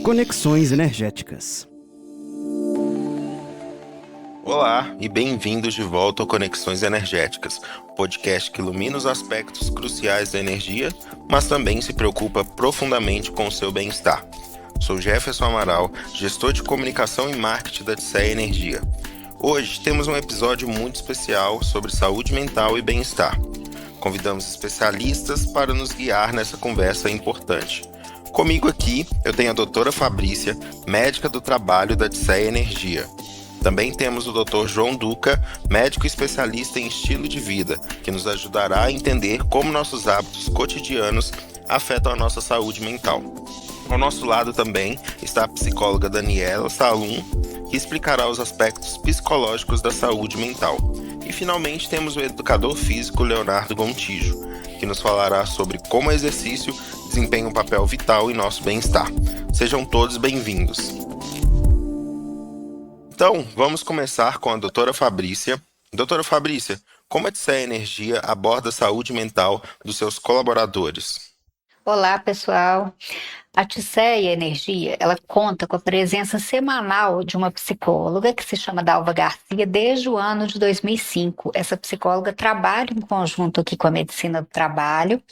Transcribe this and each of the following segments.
Conexões Energéticas. Olá e bem-vindos de volta ao Conexões Energéticas, podcast que ilumina os aspectos cruciais da energia, mas também se preocupa profundamente com o seu bem-estar. Sou Jefferson Amaral, gestor de comunicação e marketing da Odisseia Energia. Hoje temos um episódio muito especial sobre saúde mental e bem-estar. Convidamos especialistas para nos guiar nessa conversa importante. Comigo aqui eu tenho a doutora Fabrícia, médica do trabalho da Odisseia Energia. Também temos o Dr. João Duca, médico especialista em estilo de vida, que nos ajudará a entender como nossos hábitos cotidianos afetam a nossa saúde mental. Ao nosso lado também está a psicóloga Daniela Salum, que explicará os aspectos psicológicos da saúde mental. E finalmente temos o educador físico Leonardo Gontijo, que nos falará sobre como o exercício desempenha um papel vital em nosso bem-estar. Sejam todos bem-vindos. Então, vamos começar com a doutora Fabrícia. Doutora Fabrícia, como a Odisseia Energia aborda a saúde mental dos seus colaboradores? Olá, pessoal. A Odisseia Energia, ela conta com a presença semanal de uma psicóloga que se chama Dalva Garcia desde o ano de 2005. Essa psicóloga trabalha em conjunto aqui com a medicina do trabalho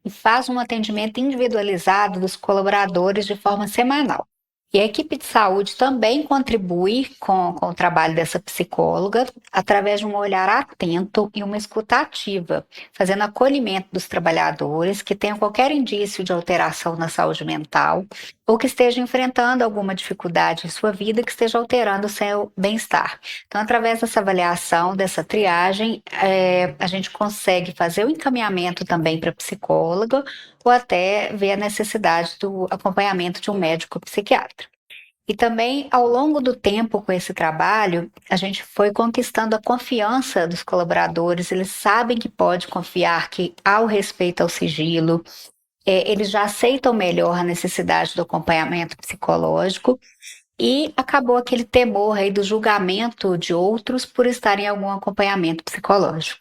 e faz um atendimento individualizado dos colaboradores de forma semanal. E a equipe de saúde também contribui com o trabalho dessa psicóloga através de um olhar atento e uma escuta ativa, fazendo acolhimento dos trabalhadores que tenham qualquer indício de alteração na saúde mental ou que estejam enfrentando alguma dificuldade em sua vida que esteja alterando o seu bem-estar. Então, através dessa avaliação, dessa triagem, a gente consegue fazer o encaminhamento também para a psicóloga ou até ver a necessidade do acompanhamento de um médico psiquiatra. E também, ao longo do tempo com esse trabalho, a gente foi conquistando a confiança dos colaboradores, eles sabem que pode confiar, que há o respeito ao sigilo, eles já aceitam melhor a necessidade do acompanhamento psicológico e acabou aquele temor aí do julgamento de outros por estarem em algum acompanhamento psicológico.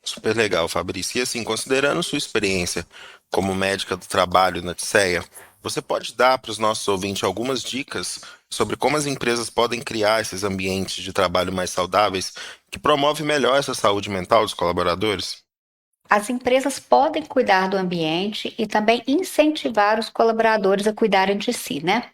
Super legal, Fabrícia. E assim, considerando sua experiência como médica do trabalho na Odisseia, você pode dar para os nossos ouvintes algumas dicas sobre como as empresas podem criar esses ambientes de trabalho mais saudáveis que promovem melhor essa saúde mental dos colaboradores? As empresas podem cuidar do ambiente e também incentivar os colaboradores a cuidarem de si, né?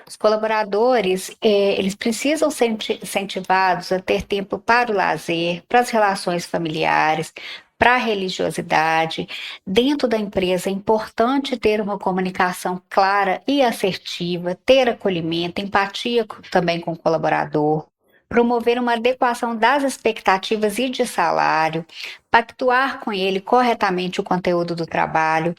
Os colaboradores, eles precisam ser incentivados a ter tempo para o lazer, para as relações familiares, para a religiosidade. Dentro da empresa é importante ter uma comunicação clara e assertiva, ter acolhimento, empatia também com o colaborador. Promover uma adequação das expectativas e de salário, pactuar com ele corretamente o conteúdo do trabalho,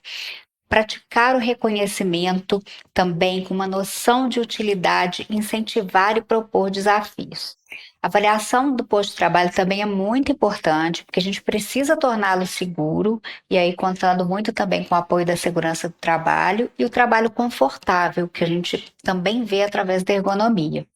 praticar o reconhecimento também com uma noção de utilidade, incentivar e propor desafios. A avaliação do posto de trabalho também é muito importante, porque a gente precisa torná-lo seguro, e aí contando muito também com o apoio da segurança do trabalho e o trabalho confortável, que a gente também vê através da ergonomia.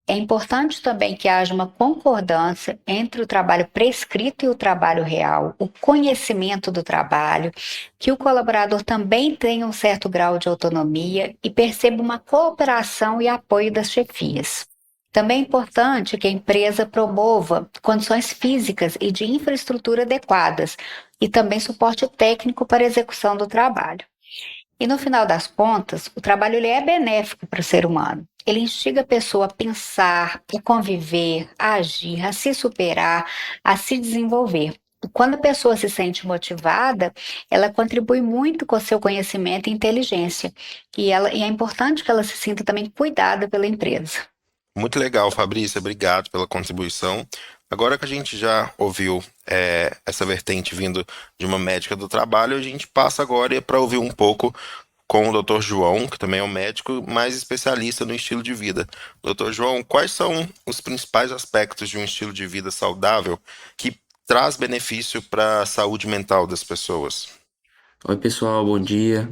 É importante também que haja uma concordância entre o trabalho prescrito e o trabalho real, o conhecimento do trabalho, que o colaborador também tenha um certo grau de autonomia e perceba uma cooperação e apoio das chefias. Também é importante que a empresa promova condições físicas e de infraestrutura adequadas e também suporte técnico para a execução do trabalho. E no final das contas, o trabalho ele é benéfico para o ser humano. Ele instiga a pessoa a pensar, a conviver, a agir, a se superar, a se desenvolver. E quando a pessoa se sente motivada, ela contribui muito com o seu conhecimento e inteligência. E é importante que ela se sinta também cuidada pela empresa. Muito legal, Fabrícia. Obrigado pela contribuição. Agora que a gente já ouviu essa vertente vindo de uma médica do trabalho, a gente passa agora para ouvir um pouco com o Dr. João, que também é um médico, mais especialista no estilo de vida. Dr. João, quais são os principais aspectos de um estilo de vida saudável que traz benefício para a saúde mental das pessoas? Oi, pessoal, bom dia.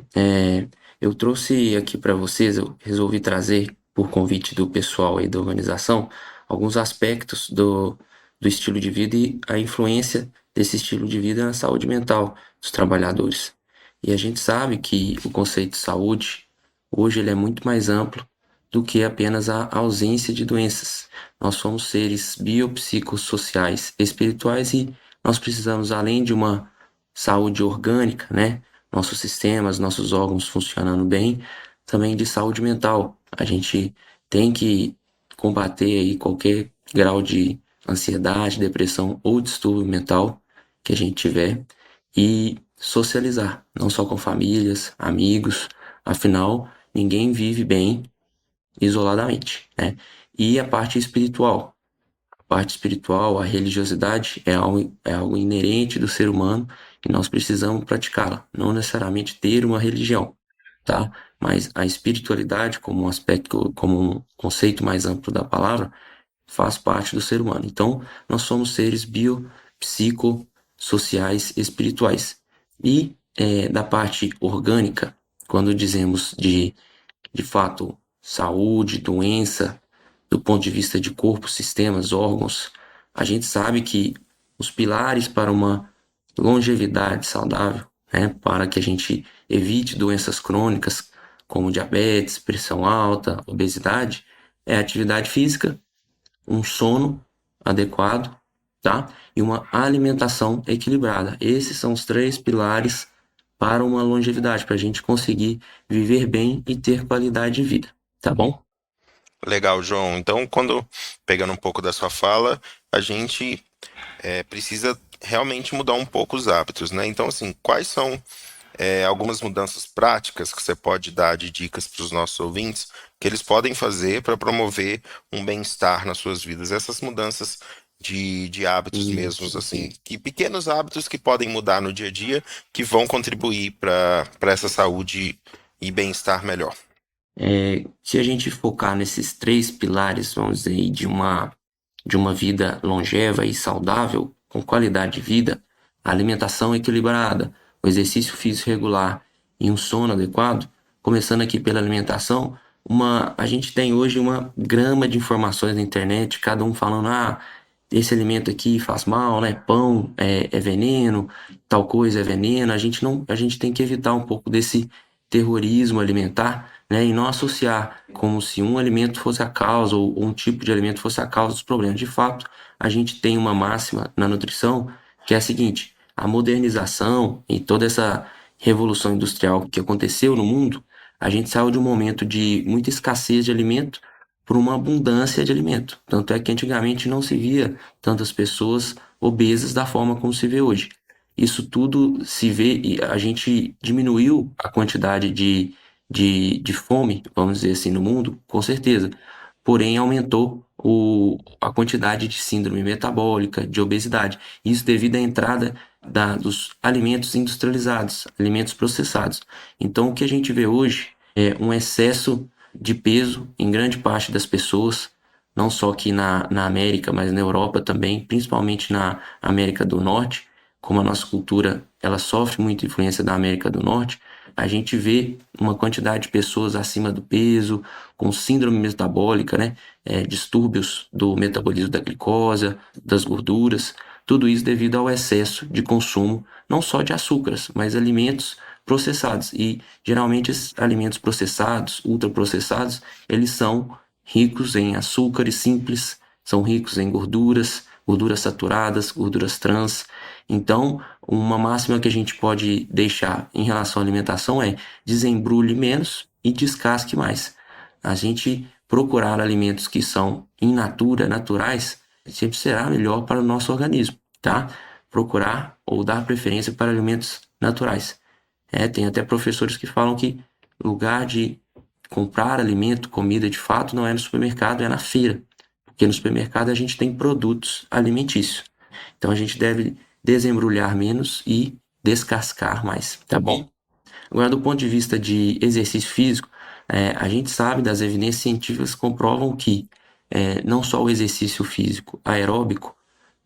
Eu trouxe aqui para vocês, eu resolvi trazer, por convite do pessoal aí da organização, alguns aspectos do estilo de vida e a influência desse estilo de vida na saúde mental dos trabalhadores. E a gente sabe que o conceito de saúde hoje ele é muito mais amplo do que apenas a ausência de doenças. Nós somos seres biopsicossociais, espirituais e nós precisamos, além de uma saúde orgânica, né? Nossos sistemas, nossos órgãos funcionando bem, também de saúde mental. A gente tem que combater aí qualquer grau de ansiedade, depressão ou distúrbio mental que a gente tiver e socializar, não só com famílias, amigos, afinal, ninguém vive bem isoladamente, né? E a parte espiritual. A parte espiritual, a religiosidade é algo inerente do ser humano e nós precisamos praticá-la, não necessariamente ter uma religião, tá? Mas a espiritualidade, como um aspecto, como um conceito mais amplo da palavra, faz parte do ser humano. Então, nós somos seres biopsicossociais espirituais. E da parte orgânica, quando dizemos de fato, saúde, doença, do ponto de vista de corpo, sistemas, órgãos, a gente sabe que os pilares para uma longevidade saudável, né, para que a gente evite doenças crônicas como diabetes, pressão alta, obesidade, é a atividade física, um sono adequado, tá? E uma alimentação equilibrada. Esses são os três pilares para uma longevidade, para a gente conseguir viver bem e ter qualidade de vida, tá bom? Legal, João. Então, pegando um pouco da sua fala, a gente precisa realmente mudar um pouco os hábitos, né? Então, assim, quais são algumas mudanças práticas que você pode dar de dicas para os nossos ouvintes que eles podem fazer para promover um bem-estar nas suas vidas? Essas mudanças de hábitos mesmos, Isso, assim, sim. que pequenos hábitos que podem mudar no dia a dia que vão contribuir para essa saúde e bem-estar melhor. Se a gente focar nesses três pilares, vamos dizer, aí, de uma vida longeva e saudável, com qualidade de vida, a alimentação equilibrada, o exercício físico regular e um sono adequado, começando aqui pela alimentação, a gente tem hoje uma grama de informações na internet, cada um falando, esse alimento aqui faz mal, né? Pão é veneno, tal coisa é veneno. A gente não, a gente tem que evitar um pouco desse terrorismo alimentar, né? E não associar como se um alimento fosse a causa ou um tipo de alimento fosse a causa dos problemas. De fato, a gente tem uma máxima na nutrição que é a seguinte: a modernização e toda essa revolução industrial que aconteceu no mundo, a gente saiu de um momento de muita escassez de alimento por uma abundância de alimento. Tanto é que antigamente não se via tantas pessoas obesas da forma como se vê hoje. Isso tudo se vê e a gente diminuiu a quantidade de fome, vamos dizer assim, no mundo, com certeza. Porém, aumentou a quantidade de síndrome metabólica, de obesidade. Isso devido à entrada dos alimentos industrializados, alimentos processados. Então, o que a gente vê hoje é um excesso de peso em grande parte das pessoas, não só aqui na América, mas na Europa também, principalmente na América do Norte, como a nossa cultura ela sofre muita influência da América do Norte, a gente vê uma quantidade de pessoas acima do peso, com síndrome metabólica, né? Distúrbios do metabolismo da glicose, das gorduras, tudo isso devido ao excesso de consumo, não só de açúcares, mas alimentos processados. E geralmente esses alimentos processados, ultraprocessados, eles são ricos em açúcares simples, são ricos em gorduras, gorduras saturadas, gorduras trans. Então, uma máxima que a gente pode deixar em relação à alimentação é desembrulhe menos e descasque mais. A gente procurar alimentos que são in natura, naturais, sempre será melhor para o nosso organismo, tá? Procurar ou dar preferência para alimentos naturais. Tem até professores que falam que lugar de comprar alimento, comida de fato, não é no supermercado, é na feira. Porque no supermercado a gente tem produtos alimentícios. Então a gente deve desembrulhar menos e descascar mais, tá bom? Agora, do ponto de vista de exercício físico, a gente sabe das evidências científicas que comprovam que não só o exercício físico aeróbico,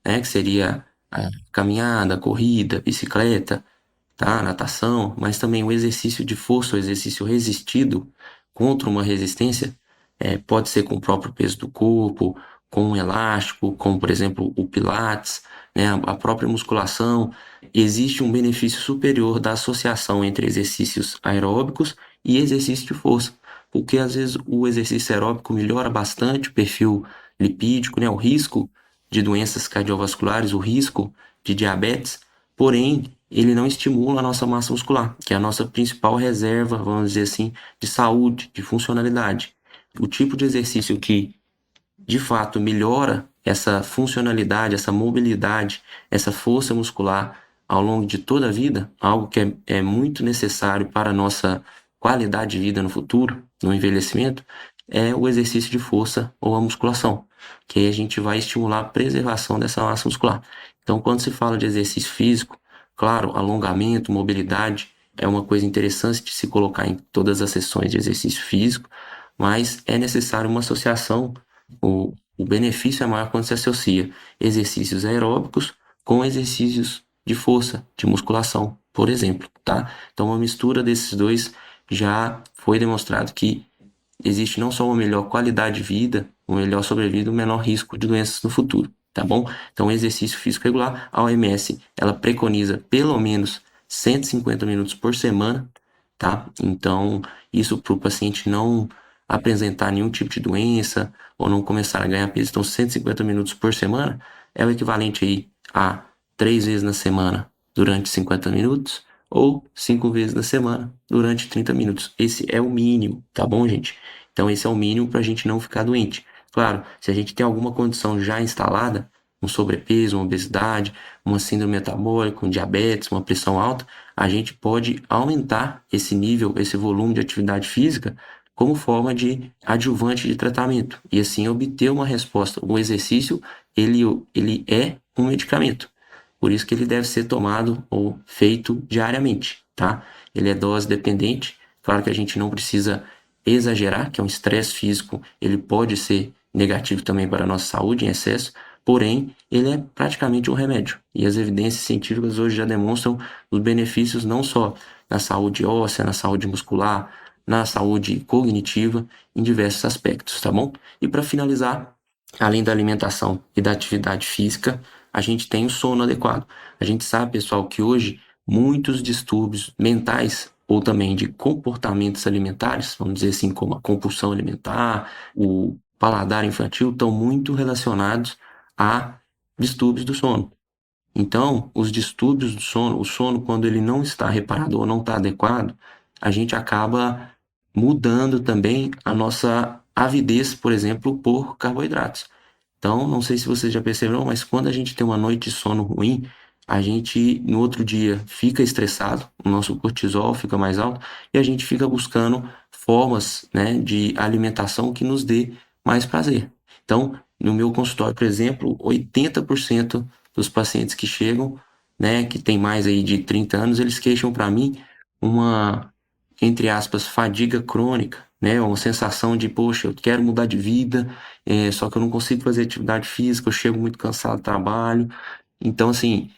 né, que seria a caminhada, corrida, bicicleta, tá, natação, mas também o exercício de força, o exercício resistido contra uma resistência, pode ser com o próprio peso do corpo, com um elástico, como por exemplo o Pilates, né, a própria musculação. Existe um benefício superior da associação entre exercícios aeróbicos e exercício de força, porque às vezes o exercício aeróbico melhora bastante o perfil lipídico, né, o risco de doenças cardiovasculares, o risco de diabetes, porém ele não estimula a nossa massa muscular, que é a nossa principal reserva, vamos dizer assim, de saúde, de funcionalidade. O tipo de exercício que de fato melhora essa funcionalidade, essa mobilidade, essa força muscular ao longo de toda a vida, algo que é muito necessário para a nossa qualidade de vida no futuro, no envelhecimento, é o exercício de força ou a musculação, que aí a gente vai estimular a preservação dessa massa muscular. Então, quando se fala de exercício físico, claro, alongamento, mobilidade é uma coisa interessante de se colocar em todas as sessões de exercício físico, mas é necessário uma associação. O benefício é maior quando se associa exercícios aeróbicos com exercícios de força, de musculação, por exemplo, tá? Então, uma mistura desses dois já foi demonstrado que existe não só uma melhor qualidade de vida, uma melhor sobrevida, um menor risco de doenças no futuro, tá bom? Então, exercício físico regular, a OMS, ela preconiza pelo menos 150 minutos por semana, tá? Então, isso para o paciente não apresentar nenhum tipo de doença ou não começar a ganhar peso. Então, 150 minutos por semana é o equivalente aí a 3 vezes na semana durante 50 minutos ou 5 vezes na semana durante 30 minutos. Esse é o mínimo, tá bom, gente? Então, esse é o mínimo para a gente não ficar doente. Claro, se a gente tem alguma condição já instalada, um sobrepeso, uma obesidade, uma síndrome metabólica, um diabetes, uma pressão alta, a gente pode aumentar esse nível, esse volume de atividade física como forma de adjuvante de tratamento e assim obter uma resposta. O exercício, ele é um medicamento, por isso que ele deve ser tomado ou feito diariamente, tá? Ele é dose dependente, claro que a gente não precisa exagerar, que é um estresse físico, ele pode ser negativo também para a nossa saúde em excesso, porém, ele é praticamente um remédio. E as evidências científicas hoje já demonstram os benefícios não só na saúde óssea, na saúde muscular, na saúde cognitiva, em diversos aspectos, tá bom? E para finalizar, além da alimentação e da atividade física, a gente tem o sono adequado. A gente sabe, pessoal, que hoje muitos distúrbios mentais ou também de comportamentos alimentares, vamos dizer assim, como a compulsão alimentar, o paladar infantil, estão muito relacionados a distúrbios do sono. Então, os distúrbios do sono, o sono quando ele não está reparado ou não está adequado, a gente acaba mudando também a nossa avidez, por exemplo, por carboidratos. Então, não sei se vocês já perceberam, mas quando a gente tem uma noite de sono ruim, a gente no outro dia fica estressado, o nosso cortisol fica mais alto e a gente fica buscando formas, né, de alimentação que nos dê mais prazer. Então, no meu consultório, por exemplo, 80% dos pacientes que chegam, né, que tem mais aí de 30 anos, eles queixam para mim uma, entre aspas, fadiga crônica, né, uma sensação de, poxa, eu quero mudar de vida, só que eu não consigo fazer atividade física, eu chego muito cansado do trabalho. Então, assim,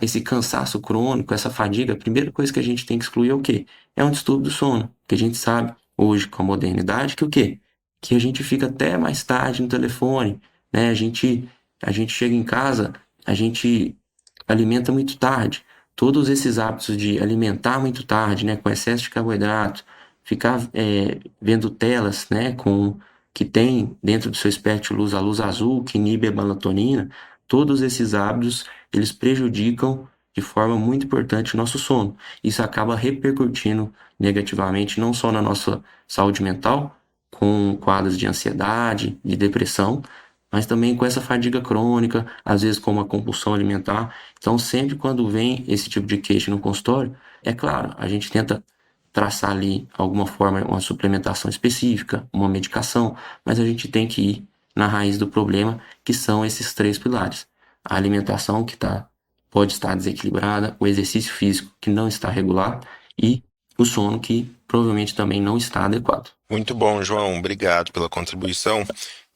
esse cansaço crônico, essa fadiga, a primeira coisa que a gente tem que excluir é o quê? É um distúrbio do sono, que a gente sabe hoje com a modernidade que o quê? Que a gente fica até mais tarde no telefone, né? A gente chega em casa, a gente alimenta muito tarde. Todos esses hábitos de alimentar muito tarde, né, com excesso de carboidrato, ficar vendo telas, né, que tem dentro do seu espectro luz a luz azul, que inibe a melatonina, todos esses hábitos, eles prejudicam de forma muito importante o nosso sono. Isso acaba repercutindo negativamente não só na nossa saúde mental, com quadros de ansiedade, de depressão, mas também com essa fadiga crônica, às vezes com uma compulsão alimentar. Então, sempre quando vem esse tipo de queixa no consultório, é claro, a gente tenta traçar ali alguma forma, uma suplementação específica, uma medicação, mas a gente tem que ir na raiz do problema, que são esses três pilares. A alimentação pode estar desequilibrada, o exercício físico que não está regular e o sono que provavelmente também não está adequado. Muito bom, João. Obrigado pela contribuição.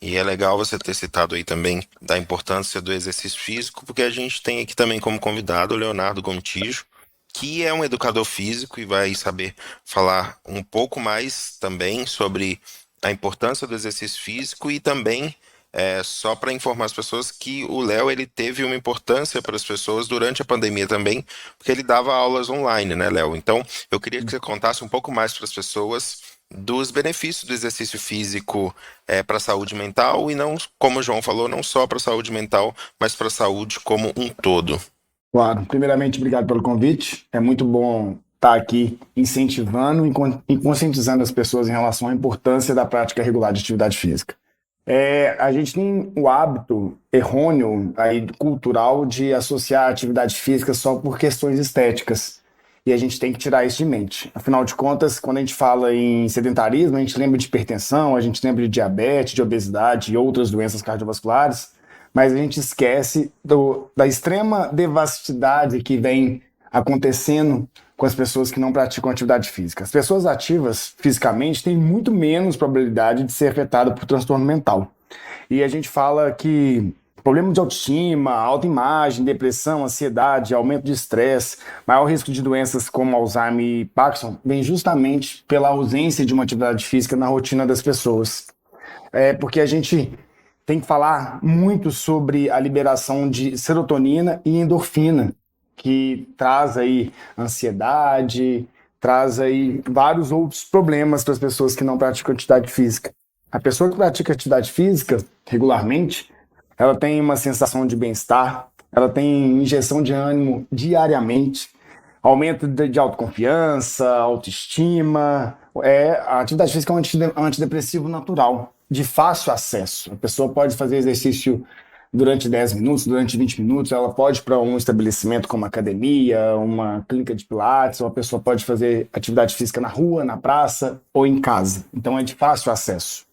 E é legal você ter citado aí também da importância do exercício físico, porque a gente tem aqui também como convidado o Leonardo Gontijo, que é um educador físico e vai saber falar um pouco mais também sobre a importância do exercício físico e também Só para informar as pessoas que o Léo ele teve uma importância para as pessoas durante a pandemia também, porque ele dava aulas online, né, Léo? Então, eu queria que você contasse um pouco mais para as pessoas dos benefícios do exercício físico para a saúde mental e não, como o João falou, não só para a saúde mental, mas para a saúde como um todo. Claro, primeiramente, obrigado pelo convite. É muito bom estar aqui incentivando e conscientizando as pessoas em relação à importância da prática regular de atividade física. A gente tem o hábito errôneo aí, cultural de associar a atividade física só por questões estéticas. E a gente tem que tirar isso de mente. Afinal de contas, quando a gente fala em sedentarismo, a gente lembra de hipertensão, a gente lembra de diabetes, de obesidade e outras doenças cardiovasculares, mas a gente esquece da extrema devastidade que vem acontecendo com as pessoas que não praticam atividade física. As pessoas ativas fisicamente têm muito menos probabilidade de ser afetadas por transtorno mental. E a gente fala que problemas de autoestima, autoimagem, depressão, ansiedade, aumento de estresse, maior risco de doenças como Alzheimer e Parkinson, vem justamente pela ausência de uma atividade física na rotina das pessoas. Porque a gente tem que falar muito sobre a liberação de serotonina e endorfina, que traz aí ansiedade, traz aí vários outros problemas para as pessoas que não praticam atividade física. A pessoa que pratica atividade física regularmente, ela tem uma sensação de bem-estar, ela tem injeção de ânimo diariamente, aumento de autoconfiança, autoestima. A atividade física é um antidepressivo natural, de fácil acesso. A pessoa pode fazer exercício durante 10 minutos, durante 20 minutos, ela pode ir para um estabelecimento como academia, uma clínica de pilates, ou a pessoa pode fazer atividade física na rua, na praça ou em casa. Então é de fácil acesso.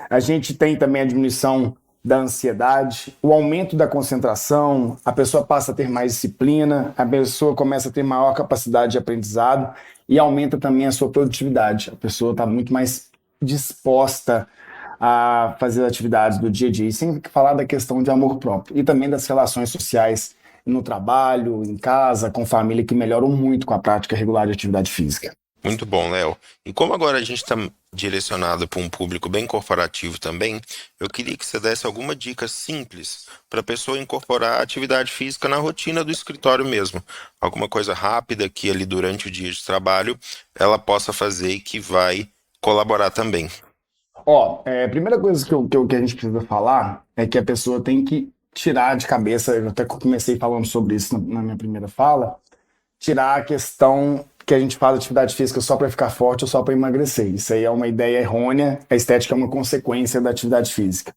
A gente tem também a diminuição da ansiedade, o aumento da concentração, a pessoa passa a ter mais disciplina, a pessoa começa a ter maior capacidade de aprendizado e aumenta também a sua produtividade. A pessoa está muito mais disposta a fazer atividades do dia a dia, e sem falar da questão de amor próprio e também das relações sociais no trabalho, em casa, com família, que melhoram muito com a prática regular de atividade física. Muito bom, Léo. E como agora a gente está direcionado para um público bem corporativo também, eu queria que você desse alguma dica simples para a pessoa incorporar a atividade física na rotina do escritório mesmo. Alguma coisa rápida que ali durante o dia de trabalho ela possa fazer e que vai colaborar também. A primeira coisa que a gente precisa falar é que a pessoa tem que tirar de cabeça, eu até comecei falando sobre isso na minha primeira fala, tirar a questão que a gente faz atividade física só para ficar forte ou só para emagrecer. Isso aí é uma ideia errônea, a estética é uma consequência da atividade física.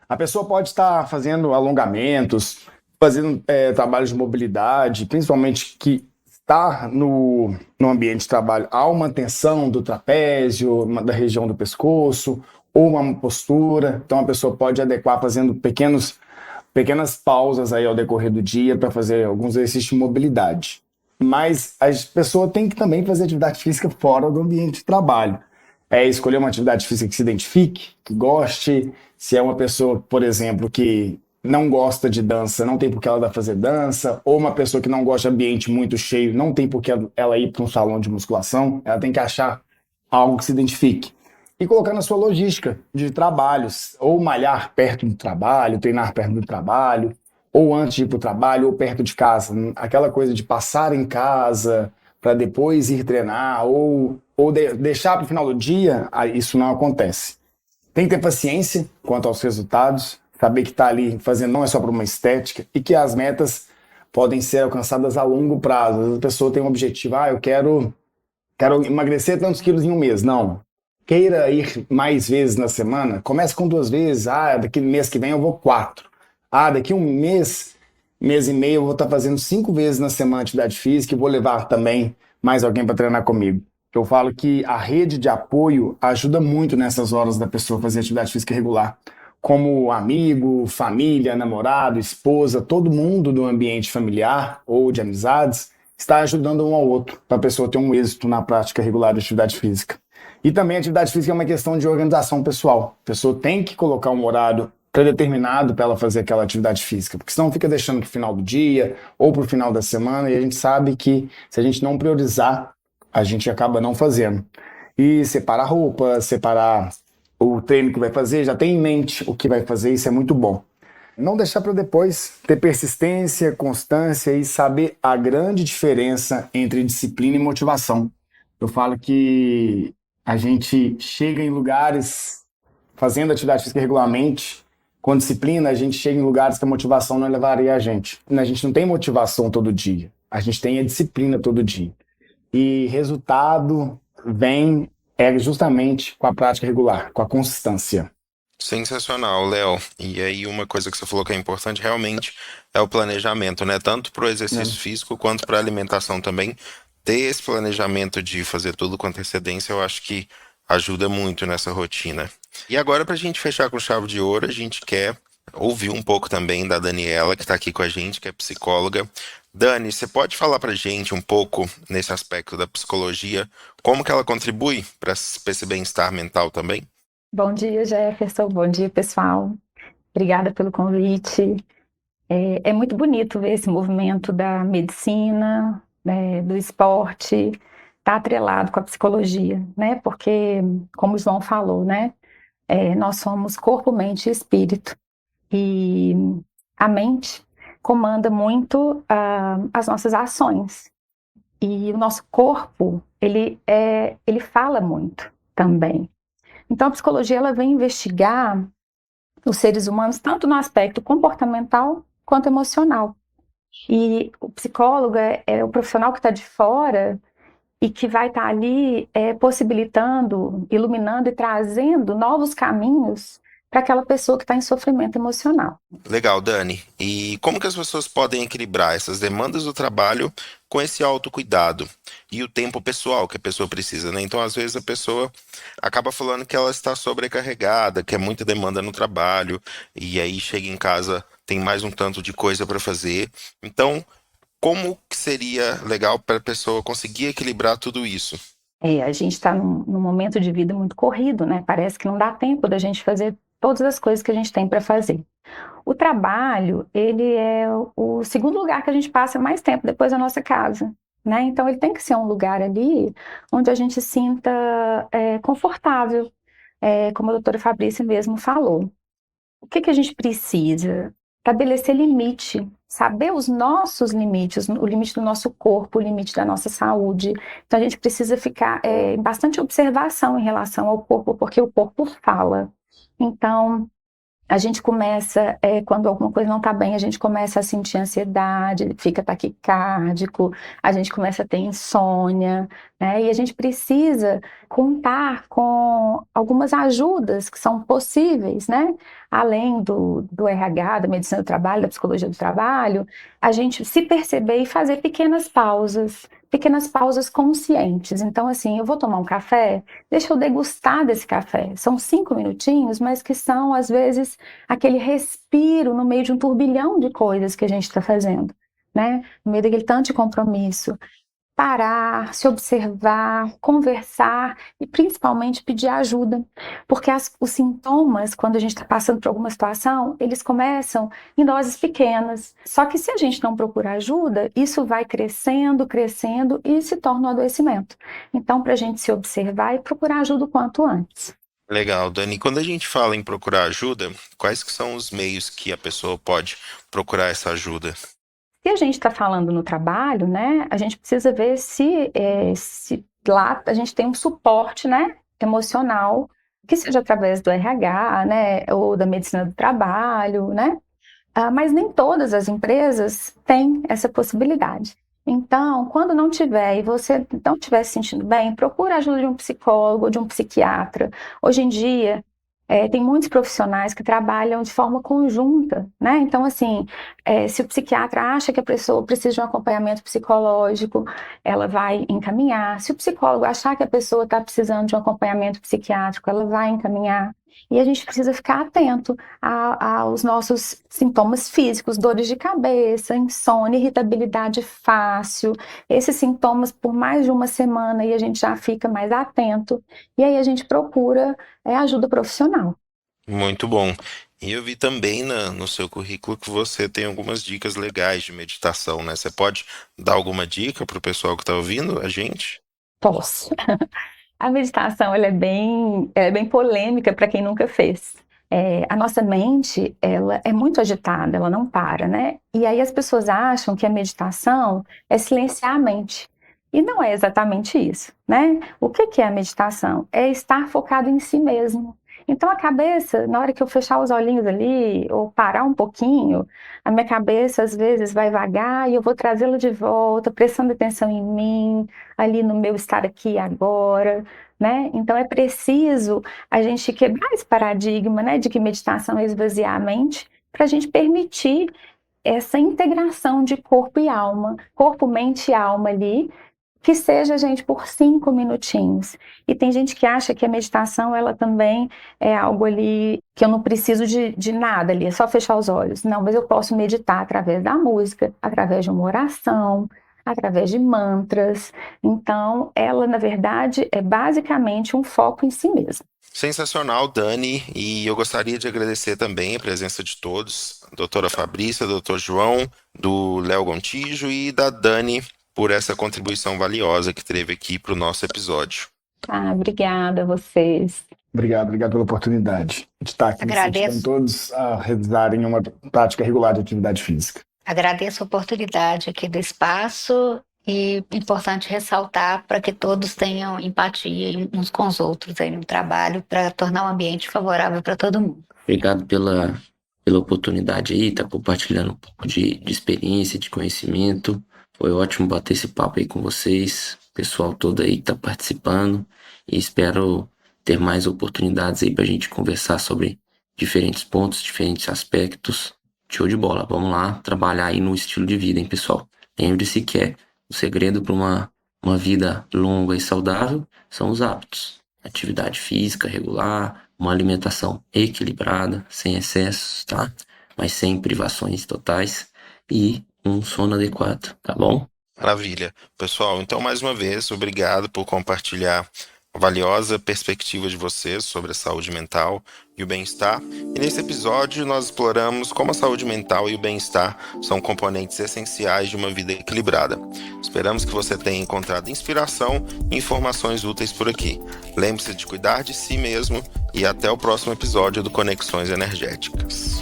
A pessoa pode estar fazendo alongamentos, fazendo trabalhos de mobilidade, principalmente que está no ambiente de trabalho, há uma tensão do trapézio, da região do pescoço, ou uma postura. Então a pessoa pode adequar fazendo pequenas pausas aí ao decorrer do dia para fazer alguns exercícios de mobilidade. Mas a pessoa tem que também fazer atividade física fora do ambiente de trabalho. Escolher uma atividade física que se identifique, que goste. Se é uma pessoa, por exemplo, que não gosta de dança, não tem por que ela dar fazer dança, ou uma pessoa que não gosta de ambiente muito cheio, não tem por que ela ir para um salão de musculação, ela tem que achar algo que se identifique. E colocar na sua logística de trabalhos, ou malhar perto do trabalho, treinar perto do trabalho, ou antes de ir para o trabalho, ou perto de casa. Aquela coisa de passar em casa para depois ir treinar, ou deixar para o final do dia, isso não acontece. Tem que ter paciência quanto aos resultados, saber que está ali fazendo não é só para uma estética e que as metas podem ser alcançadas a longo prazo. Às vezes a pessoa tem um objetivo, eu quero emagrecer tantos quilos em um mês. Não. Queira ir mais vezes na semana, comece com 2 vezes. Daqui mês que vem eu vou 4. Daqui um mês e meio eu vou estar fazendo 5 vezes na semana atividade física e vou levar também mais alguém para treinar comigo. Eu falo que a rede de apoio ajuda muito nessas horas da pessoa fazer atividade física regular. Como amigo, família, namorado, esposa, todo mundo do ambiente familiar ou de amizades está ajudando um ao outro para a pessoa ter um êxito na prática regular de atividade física. E também a atividade física é uma questão de organização pessoal. A pessoa tem que colocar um horário predeterminado para ela fazer aquela atividade física, porque senão fica deixando para o final do dia ou para o final da semana, e a gente sabe que se a gente não priorizar, a gente acaba não fazendo. E separar roupa, separar o treino que vai fazer, já tem em mente o que vai fazer, isso é muito bom. Não deixar para depois, ter persistência, constância e saber a grande diferença entre disciplina e motivação. Eu falo que a gente chega em lugares fazendo atividade física regularmente, com disciplina, a gente chega em lugares que a motivação não levaria a gente. A gente não tem motivação todo dia, a gente tem a disciplina todo dia. E resultado vem justamente com a prática regular, com a consistência. Sensacional, Léo. E aí, uma coisa que você falou que é importante realmente é o planejamento, né? Tanto para o exercício físico quanto para a alimentação também. Ter esse planejamento de fazer tudo com antecedência, eu acho que ajuda muito nessa rotina. E agora, para a gente fechar com chave de ouro, a gente quer ouvir um pouco também da Daniela, que está aqui com a gente, que é psicóloga. Dani, você pode falar para a gente um pouco nesse aspecto da psicologia, como que ela contribui para esse bem-estar mental também? Bom dia, Jefferson. Bom dia, pessoal. Obrigada pelo convite. É muito bonito ver esse movimento da medicina, né, do esporte, tá atrelado com a psicologia, né? Porque, como o João falou, né, nós somos corpo, mente e espírito. E a mente comanda muito as nossas ações. E o nosso corpo, ele fala muito também. Então, a psicologia ela vem investigar os seres humanos tanto no aspecto comportamental quanto emocional. E o psicólogo é o profissional que está de fora e que vai estar ali possibilitando, iluminando e trazendo novos caminhos para aquela pessoa que está em sofrimento emocional. Legal, Dani. E como que as pessoas podem equilibrar essas demandas do trabalho com esse autocuidado e o tempo pessoal que a pessoa precisa, né? Então, às vezes, a pessoa acaba falando que ela está sobrecarregada, que é muita demanda no trabalho, e aí chega em casa, tem mais um tanto de coisa para fazer. Então, como que seria legal para a pessoa conseguir equilibrar tudo isso? A gente está num momento de vida muito corrido, né? Parece que não dá tempo da gente fazer todas as coisas que a gente tem para fazer. O trabalho, ele é o segundo lugar que a gente passa mais tempo depois da nossa casa, né? Então, ele tem que ser um lugar ali onde a gente se sinta confortável, como a doutora Fabrícia mesmo falou. O que a gente precisa? Estabelecer limite, saber os nossos limites, o limite do nosso corpo, o limite da nossa saúde. Então, a gente precisa ficar em bastante observação em relação ao corpo, porque o corpo fala. Então, a gente começa, quando alguma coisa não está bem, a gente começa a sentir ansiedade, fica taquicárdico, a gente começa a ter insônia, né? E a gente precisa contar com algumas ajudas que são possíveis, né? Além do RH, da medicina do trabalho, da psicologia do trabalho, a gente se perceber e fazer pequenas pausas conscientes. Então, assim, eu vou tomar um café, deixa eu degustar desse café. São 5 minutinhos, mas que são, às vezes, aquele respiro no meio de um turbilhão de coisas que a gente está fazendo, né? No meio daquele tanto de compromisso. Parar, se observar, conversar e principalmente pedir ajuda, porque os sintomas, quando a gente está passando por alguma situação, eles começam em doses pequenas, só que se a gente não procurar ajuda, isso vai crescendo, crescendo e se torna um adoecimento. Então, para a gente se observar e procurar ajuda o quanto antes. Legal, Dani. Quando a gente fala em procurar ajuda, quais que são os meios que a pessoa pode procurar essa ajuda? Se a gente está falando no trabalho, né, a gente precisa ver se lá a gente tem um suporte, né, emocional, que seja através do RH, né, ou da medicina do trabalho, né, mas nem todas as empresas têm essa possibilidade. Então, quando não tiver e você não estiver se sentindo bem, procura a ajuda de um psicólogo ou de um psiquiatra. Hoje em dia, tem muitos profissionais que trabalham de forma conjunta, né? Então, assim, se o psiquiatra acha que a pessoa precisa de um acompanhamento psicológico, ela vai encaminhar. Se o psicólogo achar que a pessoa está precisando de um acompanhamento psiquiátrico, ela vai encaminhar. E a gente precisa ficar atento aos nossos sintomas físicos, dores de cabeça, insônia, irritabilidade fácil, esses sintomas por mais de uma semana e a gente já fica mais atento. E aí a gente procura ajuda profissional. Muito bom. E eu vi também no seu currículo que você tem algumas dicas legais de meditação, né? Você pode dar alguma dica para o pessoal que está ouvindo a gente? Posso. A meditação ela é bem polêmica para quem nunca fez. A nossa mente ela é muito agitada, ela não para, né? E aí as pessoas acham que a meditação é silenciar a mente. E não é exatamente isso, né? O que é a meditação? É estar focado em si mesmo. Então a cabeça, na hora que eu fechar os olhinhos ali, ou parar um pouquinho, a minha cabeça às vezes vai vagar e eu vou trazê-la de volta, prestando atenção em mim, ali no meu estar aqui e agora, né? Então é preciso a gente quebrar esse paradigma, né, de que meditação é esvaziar a mente, para a gente permitir essa integração de corpo, mente e alma ali, que seja, gente, por 5 minutinhos. E tem gente que acha que a meditação, ela também é algo ali que eu não preciso de nada ali, é só fechar os olhos. Não, mas eu posso meditar através da música, através de uma oração, através de mantras. Então, ela, na verdade, é basicamente um foco em si mesmo. Sensacional, Dani, e eu gostaria de agradecer também a presença de todos, a doutora Fabrícia, doutor João, do Léo Gontijo e da Dani, por essa contribuição valiosa que teve aqui para o nosso episódio. Obrigada a vocês. Obrigado pela oportunidade de estar aqui incentivando todos a realizarem uma prática regular de atividade física. Agradeço a oportunidade aqui do espaço e é importante ressaltar para que todos tenham empatia uns com os outros aí no trabalho para tornar um ambiente favorável para todo mundo. Obrigado pela oportunidade aí, tá compartilhando um pouco de experiência, de conhecimento. Foi ótimo bater esse papo aí com vocês, o pessoal todo aí que tá participando, e espero ter mais oportunidades aí pra gente conversar sobre diferentes pontos, diferentes aspectos. Show de bola, vamos lá trabalhar aí no estilo de vida, hein, pessoal? Lembre-se que o segredo para uma vida longa e saudável são os hábitos. Atividade física regular, uma alimentação equilibrada, sem excessos, tá? Mas sem privações totais e um sono adequado, tá bom? Maravilha. Pessoal, então mais uma vez, obrigado por compartilhar a valiosa perspectiva de vocês sobre a saúde mental e o bem-estar. E nesse episódio nós exploramos como a saúde mental e o bem-estar são componentes essenciais de uma vida equilibrada. Esperamos que você tenha encontrado inspiração e informações úteis por aqui. Lembre-se de cuidar de si mesmo e até o próximo episódio do Conexões Energéticas.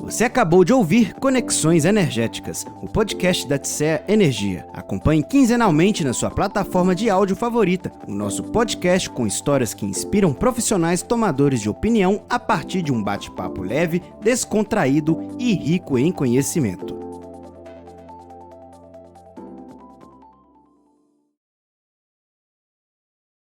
Você acabou de ouvir Conexões Energéticas, o podcast da TSEA Energia. Acompanhe quinzenalmente na sua plataforma de áudio favorita o nosso podcast com histórias que inspiram profissionais tomadores de opinião a partir de um bate-papo leve, descontraído e rico em conhecimento.